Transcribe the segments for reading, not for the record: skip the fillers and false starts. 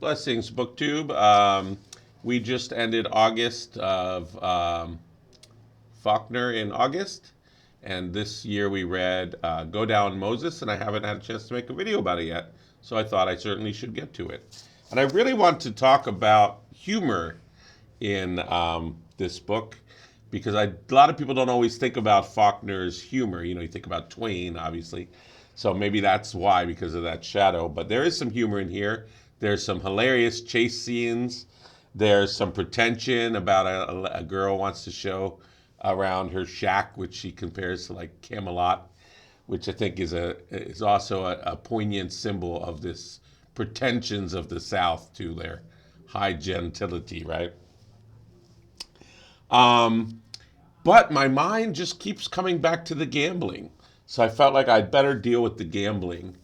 Blessings, BookTube. We just ended August of Faulkner in August, and this year we read Go Down Moses, and I haven't had a chance to make a video about it yet, so I thought I certainly should get to it. And I really want to talk about humor in this book because a lot of people don't always think about Faulkner's humor. You know, you think about Twain, obviously. So maybe that's why, because of that shadow. But there is some humor in here. There's some hilarious chase scenes. There's some pretension about a girl wants to show around her shack, which she compares to like Camelot, which I think is also a poignant symbol of this pretensions of the South to their high gentility, right? But my mind just keeps coming back to the gambling. So I felt like I'd better deal with the gambling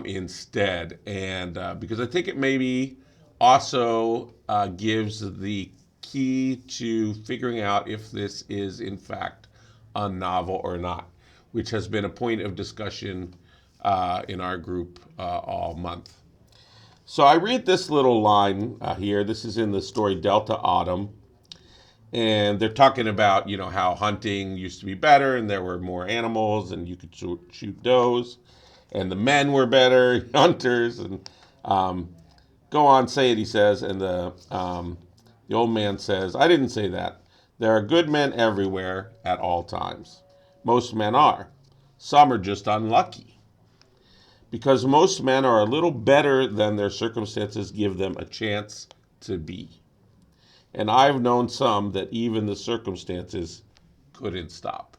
instead. And because I think it maybe also gives the key to figuring out if this is, in fact, a novel or not, which has been a point of discussion in our group all month. So I read this little line here. This is in the story Delta Autumn. And they're talking about, you know, how hunting used to be better and there were more animals and you could shoot does. And the men were better hunters. And go on, say it, he says. And the old man says, I didn't say that. There are good men everywhere at all times. Most men are. Some are just unlucky. Because most men are a little better than their circumstances give them a chance to be. And I've known some that even the circumstances couldn't stop.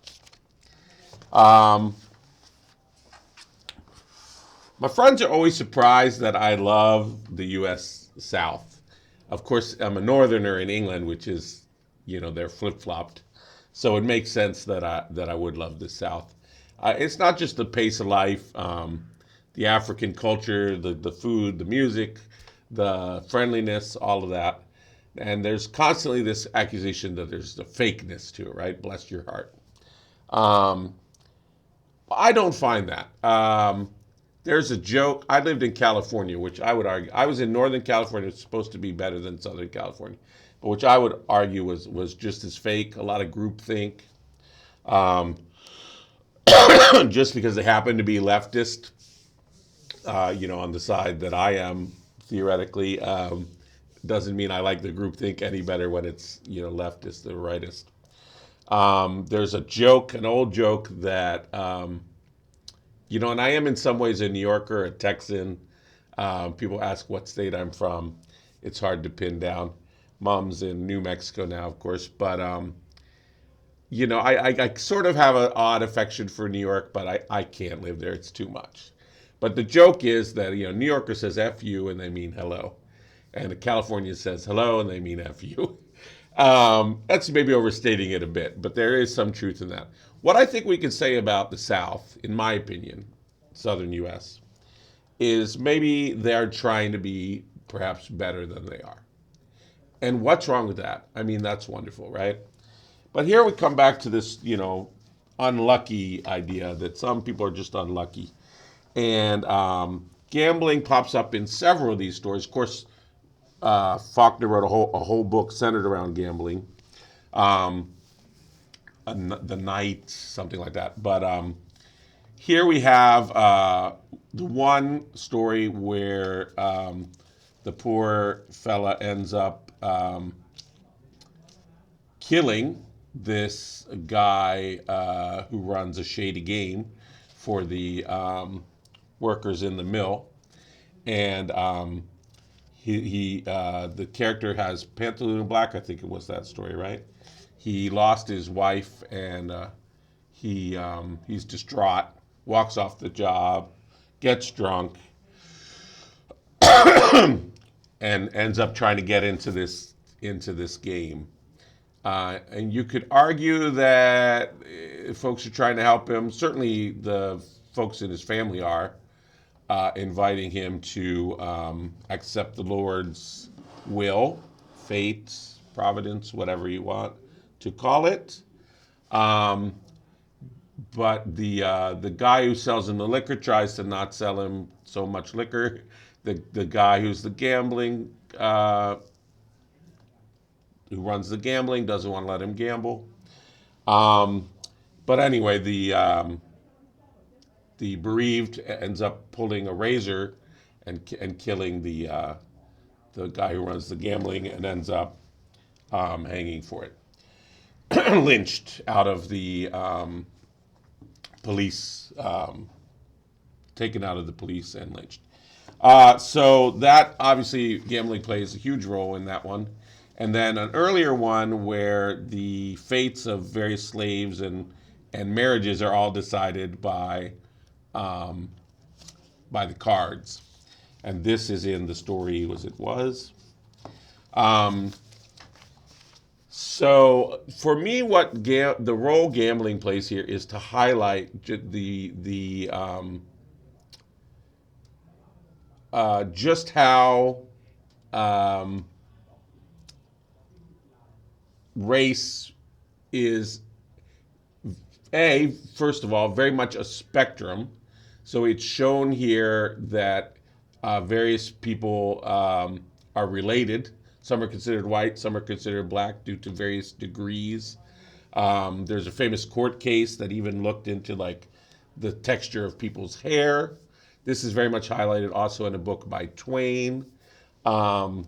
My friends are always surprised that I love the U.S. South. Of course, I'm a northerner in England, which is, you know, they're flip-flopped. So it makes sense that I would love the South. It's not just the pace of life, the African culture, the food, the music, the friendliness, all of that. And there's constantly this accusation that there's the fakeness to it, right? Bless your heart. I don't find that. There's a joke. I lived in California, which I would argue, I was in Northern California. It's supposed to be better than Southern California, but which I would argue was just as fake. A lot of groupthink, just because they happen to be leftist, you know, on the side that I am theoretically. Doesn't mean I like the groupthink any better when it's, you know, leftist or rightist. There's a joke, an old joke that, you know, and I am in some ways a New Yorker, a Texan. People ask what state I'm from. It's hard to pin down. Mom's in New Mexico now, of course. But, you know, I sort of have an odd affection for New York, but I can't live there. It's too much. But the joke is that, you know, New Yorker says F you and they mean hello. And a California says hello and they mean F you. That's maybe overstating it a bit, but there is some truth in that. What I think we can say about the South, in my opinion, Southern U.S., is maybe they're trying to be perhaps better than they are. And what's wrong with that? I mean, that's wonderful, right? But here we come back to this, you know, unlucky idea that some people are just unlucky. And gambling pops up in several of these stories. Of course, Faulkner wrote a whole book centered around gambling, the night, something like that. But here we have the one story where the poor fella ends up killing this guy who runs a shady game for the workers in the mill, and the character has Pantaloon Black, I think it was that story, right? He lost his wife and he's distraught, walks off the job, gets drunk, and ends up trying to get into this game. And you could argue that folks are trying to help him. Certainly the folks in his family are. Inviting him to accept the Lord's will, fate, providence, whatever you want to call it. but the guy who sells him the liquor tries to not sell him so much liquor. The guy who's the gambling who runs the gambling doesn't want to let him gamble. Um, but anyway, the bereaved ends up pulling a razor and killing the guy who runs the gambling and ends up hanging for it, lynched out of the police, taken out of the police and lynched. So that obviously gambling plays a huge role in that one. And then an earlier one where the fates of various slaves and marriages are all decided um, by the cards. And this is in the story as it was. Um, so for me, what the role gambling plays here is to highlight just how um, race is first of all, very much a spectrum. So it's shown here that various people are related. Some are considered white, some are considered black due to various degrees. There's a famous court case that even looked into like the texture of people's hair. This is very much highlighted also in a book by Twain um,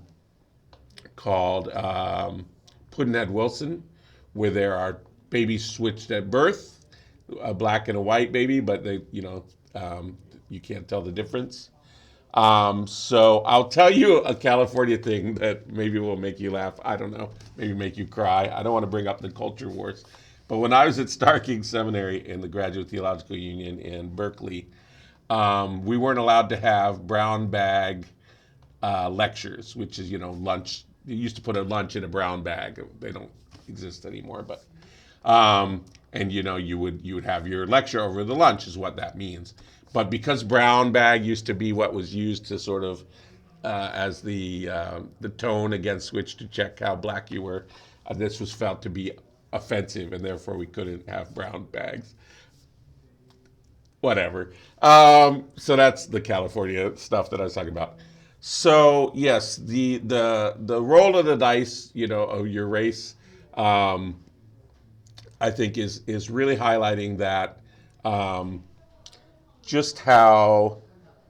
called Pudd'nhead Wilson, where there are babies switched at birth, a black and a white baby, but you can't tell the difference. So I'll tell you a California thing that maybe will make you laugh. I don't know, maybe make you cry. I don't want to bring up the culture wars, but when I was at Starr King Seminary in the Graduate Theological Union in Berkeley, we weren't allowed to have brown bag lectures, which is lunch. You used to put a lunch in a brown bag. They don't exist anymore, but and you would have your lecture over the lunch is what that means. But because brown bag used to be what was used to sort of as the tone against which to check how black you were, this was felt to be offensive, and therefore we couldn't have brown bags. Whatever. So that's the California stuff that I was talking about. So yes, the roll of the dice, of your race, I think is really highlighting that just how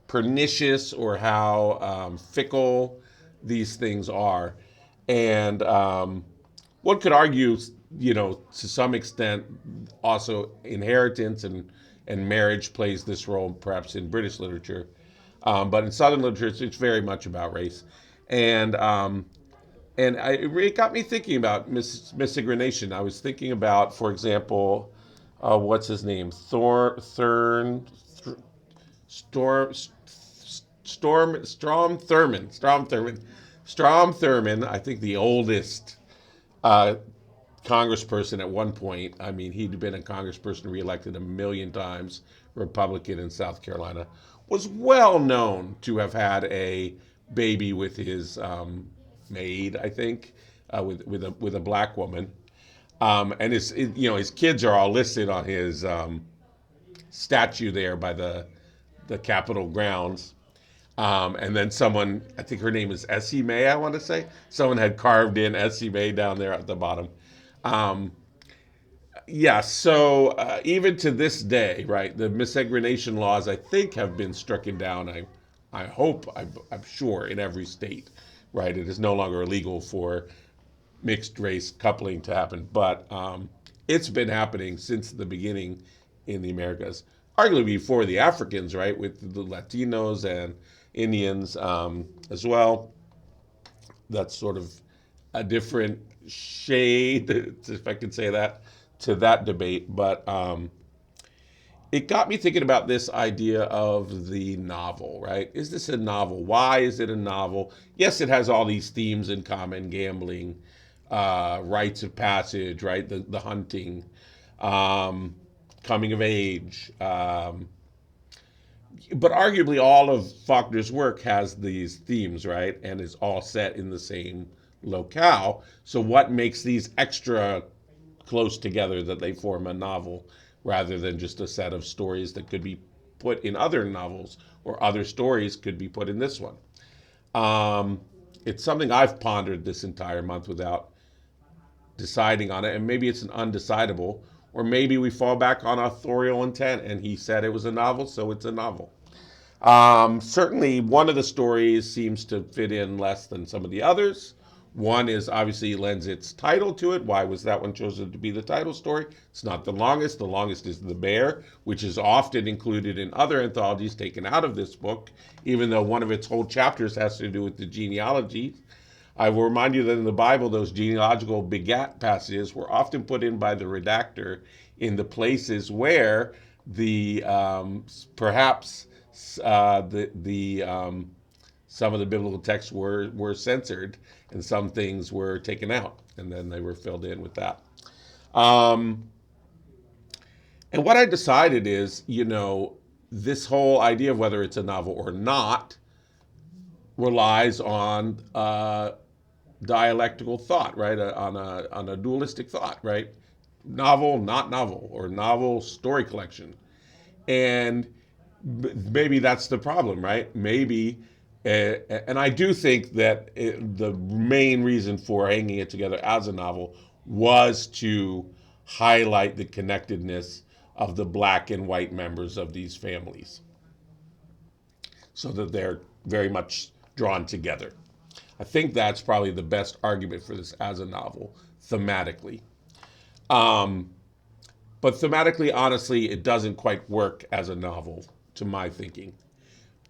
pernicious or how fickle these things are, and one could argue, to some extent, also inheritance and marriage plays this role, perhaps in British literature, but in Southern literature, it's very much about race, and it really got me thinking about miscegenation. I was thinking about, for example, what's his name? Strom Thurmond, I think the oldest congressperson at one point. I mean, he'd been a congressperson reelected a million times, Republican in South Carolina, was well known to have had a baby with his maid, I think, with a black woman. And his kids are all listed on his statue there by the Capitol grounds. And then someone, I think her name is Essie Mae, I want to say, someone had carved in Essie Mae down there at the bottom. Um, yeah, so even to this day, right, the miscegenation laws, I think, have been stricken down. I hope, I'm sure, in every state, right? It is no longer illegal for mixed race coupling to happen, but it's been happening since the beginning in the Americas, arguably before the Africans, right, with the Latinos and Indians as well. That's sort of a different shade, if I can say that, to that debate. But it got me thinking about this idea of the novel, right? Is this a novel? Why is it a novel? Yes, it has all these themes in common: gambling, rites of passage, right? The hunting, coming of age. But arguably, all of Faulkner's work has these themes, right? And is all set in the same locale. So, what makes these extra close together that they form a novel, rather than just a set of stories that could be put in other novels or other stories could be put in this one. Um, it's something I've pondered this entire month without deciding on it, and maybe it's an undecidable, or maybe we fall back on authorial intent and he said it was a novel, so it's a novel. Certainly, one of the stories seems to fit in less than some of the others. One is obviously lends its title to it. Why was that one chosen to be the title story? It's not the longest. The longest is The Bear, which is often included in other anthologies taken out of this book, even though one of its whole chapters has to do with the genealogy. I will remind you that in the Bible, those genealogical begat passages were often put in by the redactor in the places where the perhaps the some of the biblical texts were censored and some things were taken out, and then they were filled in with that. Um, and what I decided is, this whole idea of whether it's a novel or not relies on dialectical thought, right? On a dualistic thought, right? Novel, not novel, or novel story collection. And maybe that's the problem, right? Maybe, and I do think that the main reason for hanging it together as a novel was to highlight the connectedness of the black and white members of these families so that they're very much drawn together. I think that's probably the best argument for this as a novel, thematically. Um, but thematically, honestly, it doesn't quite work as a novel, to my thinking.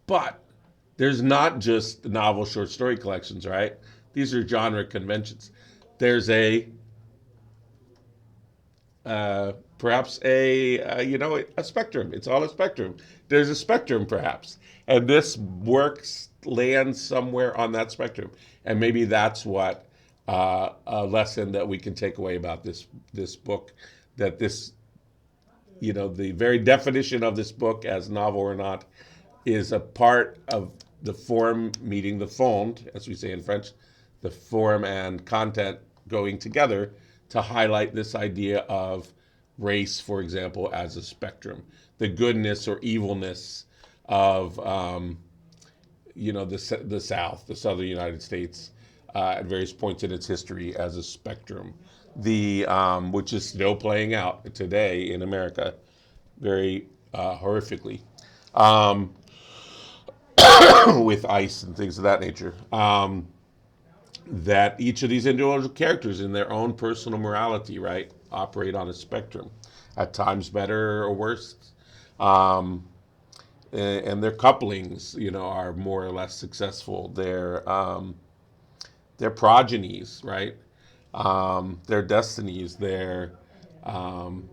But there's not just novel short story collections, right? These are genre conventions. There's perhaps a spectrum. It's all a spectrum. There's a spectrum, perhaps, and this works lands somewhere on that spectrum, and maybe that's what a lesson that we can take away about this book, that this the very definition of this book as novel or not is a part of the form meeting the fond, as we say in French, the form and content going together to highlight this idea of race, for example, as a spectrum, the goodness or evilness of the South, the Southern United States, at various points in its history as a spectrum, the which is still playing out today in America, very horrifically, with ICE and things of that nature. That each of these individual characters, in their own personal morality, right, operate on a spectrum, at times better or worse. Um, and their couplings, are more or less successful. Their progenies, right? Their destinies, um,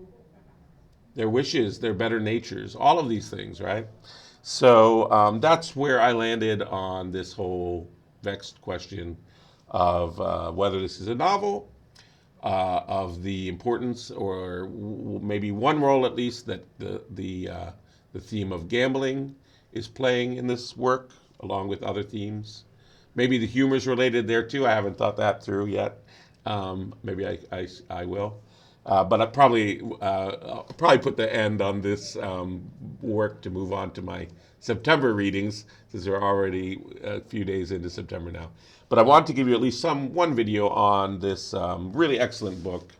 their wishes, their better natures, all of these things, right? So that's where I landed on this whole vexed question of whether this is a novel, of the importance, or maybe one role at least that the theme of gambling is playing in this work, along with other themes. Maybe the humor is related there too. I haven't thought that through yet. Maybe I will. But I'll probably put the end on this work to move on to my September readings, since we're already a few days into September now. But I want to give you at least one video on this really excellent book,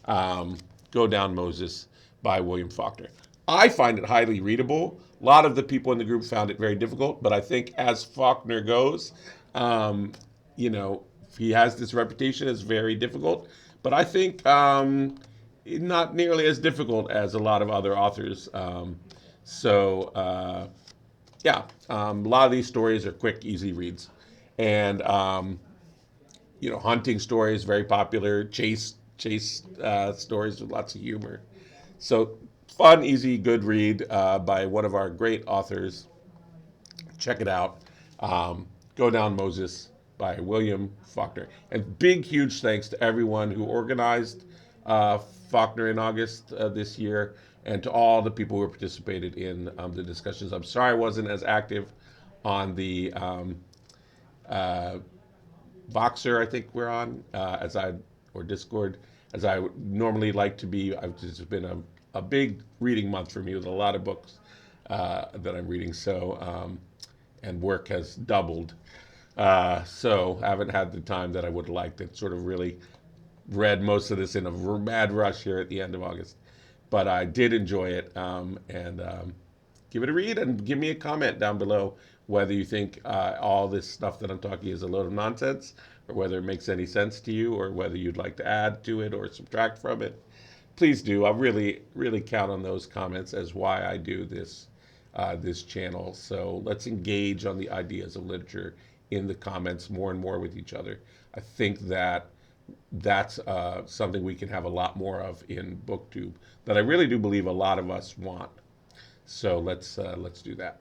Go Down Moses by William Faulkner. I find it highly readable. A lot of the people in the group found it very difficult, but I think as Faulkner goes, um, he has this reputation as very difficult, but I think not nearly as difficult as a lot of other authors. A lot of these stories are quick, easy reads, and hunting stories very popular, chase stories with lots of humor. So fun, easy, good read by one of our great authors. Check it out. Go Down Moses by William Faulkner. And big, huge thanks to everyone who organized Faulkner in August this year, and to all the people who participated in the discussions. I'm sorry I wasn't as active on the Voxer, I think we're on, or Discord, as I would normally like to be. I've just been a big reading month for me with a lot of books that I'm reading. So and work has doubled. So I haven't had the time that I would have liked. It sort of really read most of this in a mad rush here at the end of August. But I did enjoy it, and give it a read and give me a comment down below whether you think all this stuff that I'm talking is a load of nonsense, or whether it makes any sense to you, or whether you'd like to add to it or subtract from it. Please do. I really, really count on those comments as why I do this channel. So let's engage on the ideas of literature in the comments more and more with each other. I think that that's something we can have a lot more of in BookTube that I really do believe a lot of us want. So let's do that.